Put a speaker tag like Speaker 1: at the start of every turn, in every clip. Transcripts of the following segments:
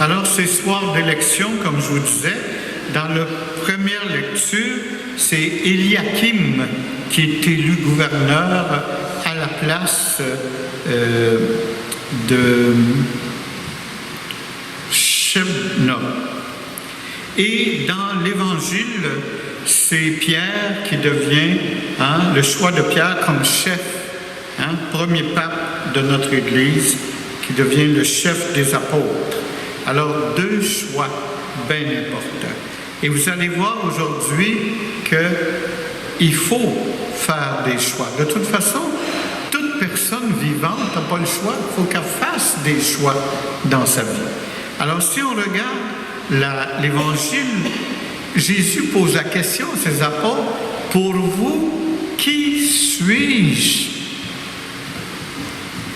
Speaker 1: Alors, ces soirs d'élection, comme je vous disais, dans la première lecture, c'est Eliakim qui est élu gouverneur à la place de Shebna. Et dans l'Évangile, c'est Pierre qui devient le choix de Pierre comme chef, premier pape de notre Église, qui devient le chef des apôtres. Alors, deux choix bien importants. Et vous allez voir aujourd'hui qu'il faut faire des choix. De toute façon, toute personne vivante n'a pas le choix. Il faut qu'elle fasse des choix dans sa vie. Alors, si on regarde l'Évangile, Jésus pose la question à ses apôtres, « Pour vous, qui suis-je? »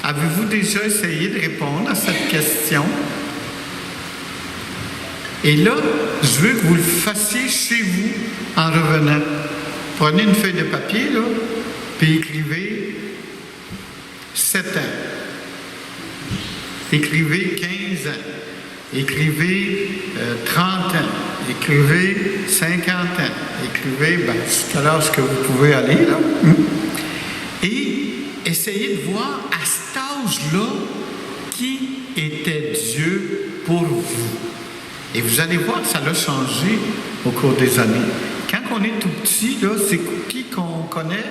Speaker 1: Avez-vous déjà essayé de répondre à cette question? Et là, je veux que vous le fassiez chez vous en revenant. Prenez une feuille de papier, là, puis écrivez 7 ans. Écrivez 15 ans. Écrivez 30 ans. Écrivez 50 ans. Écrivez, jusqu'à l'âge que vous pouvez aller, là. Et essayez de voir à cet âge-là qui était Dieu pour vous. Et vous allez voir que ça a changé au cours des années. Quand on est tout petit, là, c'est qui qu'on connaît?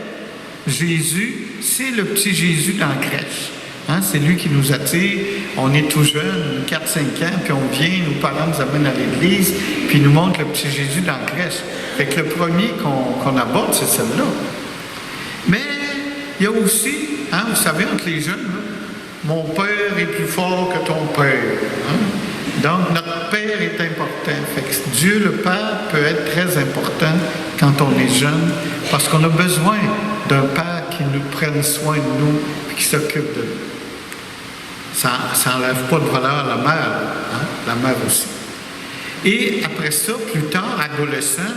Speaker 1: Jésus, c'est le petit Jésus dans la crèche. C'est lui qui nous attire. On est tout jeune, 4-5 ans, puis on vient, nos parents nous amènent à l'église, puis ils nous montrent le petit Jésus dans la crèche. Fait que le premier qu'on aborde, c'est celle-là. Mais il y a aussi, vous savez, entre les jeunes, là, mon père est plus fort que ton père. Donc, notre Père est important. Fait que Dieu, le Père, peut être très important quand on est jeune, parce qu'on a besoin d'un Père qui nous prenne soin de nous et qui s'occupe de nous. Ça n'enlève pas de valeur à la mère, la mère aussi. Et après ça, plus tard, adolescent,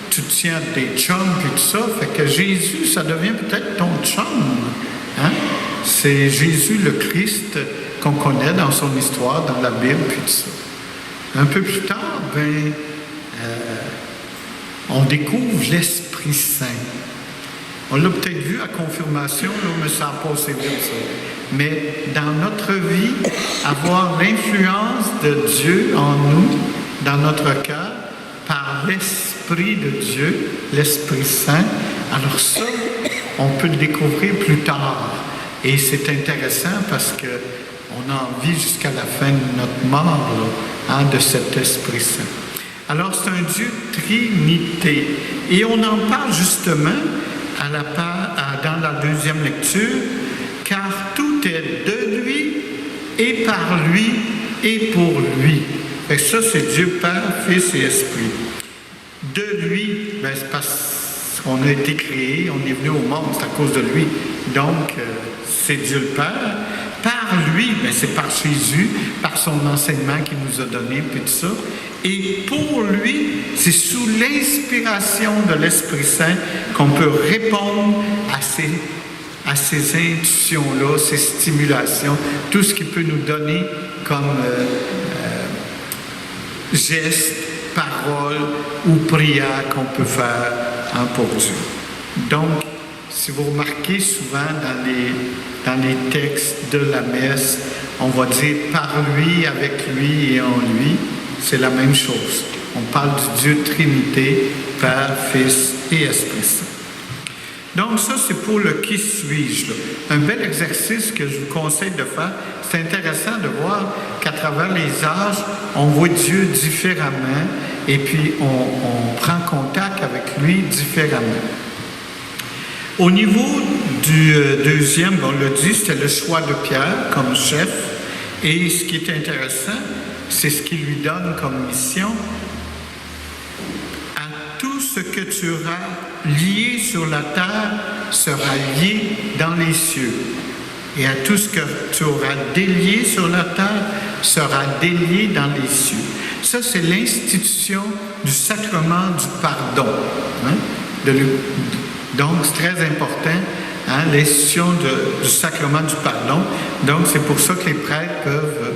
Speaker 1: tu te tiens à des chums et tout ça, fait que Jésus, ça devient peut-être ton chum. C'est Jésus le Christ qu'on connaît dans son histoire, dans la Bible, puis tout ça. Un peu plus tard, on découvre l'Esprit Saint. On l'a peut-être vu à confirmation, là, mais ça a passé vite, ça. Mais dans notre vie, avoir l'influence de Dieu en nous, dans notre cœur, par l'Esprit de Dieu, l'Esprit Saint, alors ça, on peut le découvrir plus tard. Et c'est intéressant parce qu'on a envie jusqu'à la fin de notre mort de cet Esprit Saint. Alors, c'est un Dieu Trinité. Et on en parle justement dans la deuxième lecture, car tout est de lui, et par lui, et pour lui. Et ça, c'est Dieu Père, Fils et Esprit. De lui, c'est parce qu'on a été créé, on est venu au monde, c'est à cause de lui. Donc, c'est Dieu le Père. Par lui, c'est par Jésus, par son enseignement qu'il nous a donné, puis tout ça. Et pour lui, c'est sous l'inspiration de l'Esprit Saint qu'on peut répondre à ces intuitions-là, ces stimulations, tout ce qu'il peut nous donner comme gestes, paroles ou prières qu'on peut faire pour Dieu. Donc, si vous remarquez souvent dans les textes de la messe, on va dire par lui, avec lui et en lui, c'est la même chose. On parle du Dieu Trinité, Père, Fils et Esprit Saint. Donc ça, c'est pour le « qui suis-je ». Un bel exercice que je vous conseille de faire. C'est intéressant de voir qu'à travers les âges, on voit Dieu différemment et puis on prend contact avec lui différemment. Au niveau du deuxième, on l'a dit, c'était le choix de Pierre comme chef. Et ce qui est intéressant, c'est ce qu'il lui donne comme mission. À tout ce que tu auras lié sur la terre sera lié dans les cieux. Et à tout ce que tu auras délié sur la terre sera délié dans les cieux. Ça, c'est l'institution du sacrement du pardon. Donc, c'est très important, l'institution du sacrement du pardon. Donc, c'est pour ça que les prêtres peuvent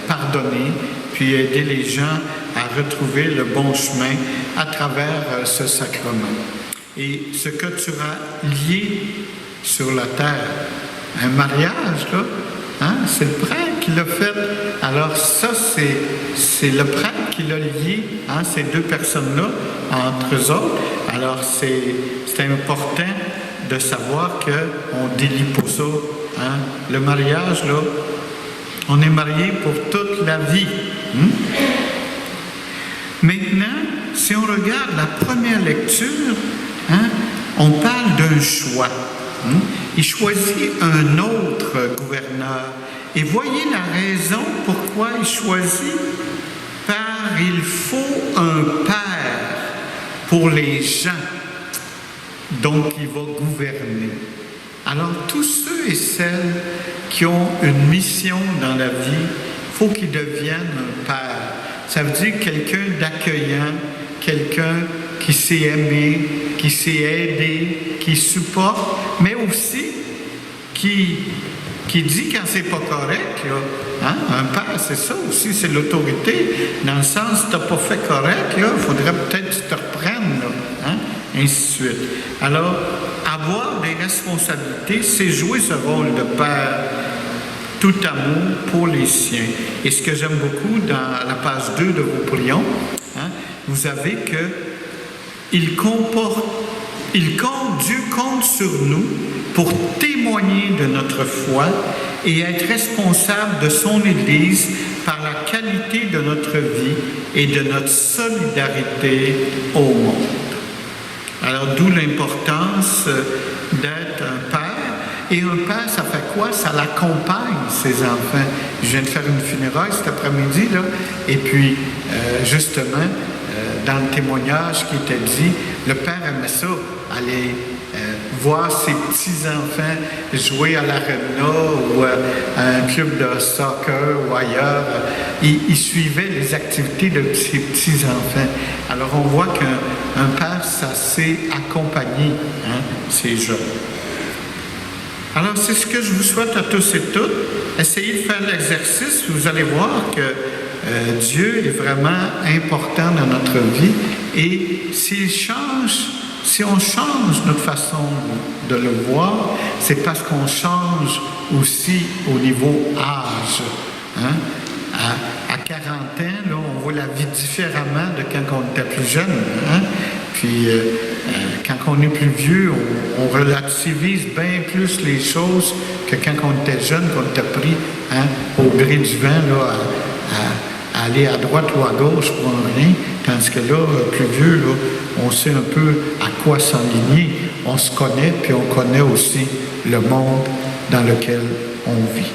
Speaker 1: pardonner, puis aider les gens à retrouver le bon chemin à travers ce sacrement. Et ce que tu as lié sur la terre, un mariage, là, hein, c'est le prêtre qui l'a fait. Alors ça, c'est le prêtre qui l'a lié, hein, ces deux personnes-là, entre eux autres. Alors c'est important de savoir qu'on ne délie pas ça. Hein. Le mariage, là, on est marié pour toute la vie. Maintenant, si on regarde la première lecture, hein, on parle d'un choix. Il choisit un autre gouverneur. Et voyez la raison pourquoi il choisit. Car il faut un père pour les gens. Donc, il va gouverner. Alors, tous ceux et celles qui ont une mission dans la vie, il faut qu'ils deviennent un père. Ça veut dire quelqu'un d'accueillant, quelqu'un qui sait aimer, qui sait aider, qui supporte, mais aussi qui dit quand c'est pas correct, là. Hein? Un père, c'est ça aussi, c'est l'autorité. Dans le sens, si tu n'as pas fait correct, il faudrait peut-être que tu te reprennes, là. Hein? Ainsi de suite. Alors, avoir des responsabilités, c'est jouer ce rôle de père, tout amour pour les siens. Et ce que j'aime beaucoup dans la page 2 de vos prions, hein, vous avez que Dieu compte sur nous pour témoigner de notre foi et être responsable de son Église par la qualité de notre vie et de notre solidarité au monde. Alors, d'où l'importance d'être un père. Et un père, ça fait quoi? Ça l'accompagne, ses enfants. Je viens de faire une funéraille cet après-midi, là, et puis, justement, dans le témoignage qui était dit, le père aimait ça, aller voir ses petits-enfants jouer à l'arena ou à un club de soccer ou ailleurs. Il suivait les activités de ses petits-enfants. Alors, on voit qu'un père, ça sait accompagner, hein, ses jeunes. Alors, c'est ce que je vous souhaite à tous et toutes. Essayez de faire l'exercice. Vous allez voir que Dieu est vraiment important dans notre vie. Et si on change notre façon de le voir, c'est parce qu'on change aussi au niveau âge. Hein? À 40 ans, là, on voit la vie différemment de quand on était plus jeune. Hein? Puis, quand on est plus vieux, on relativise bien plus les choses que quand on était jeune, qu'on était pris, hein, au gré du vent, là, à aller à droite ou à gauche pour rien. Tandis que là, plus vieux, là, on sait un peu à quoi s'enligner. On se connaît, puis on connaît aussi le monde dans lequel on vit.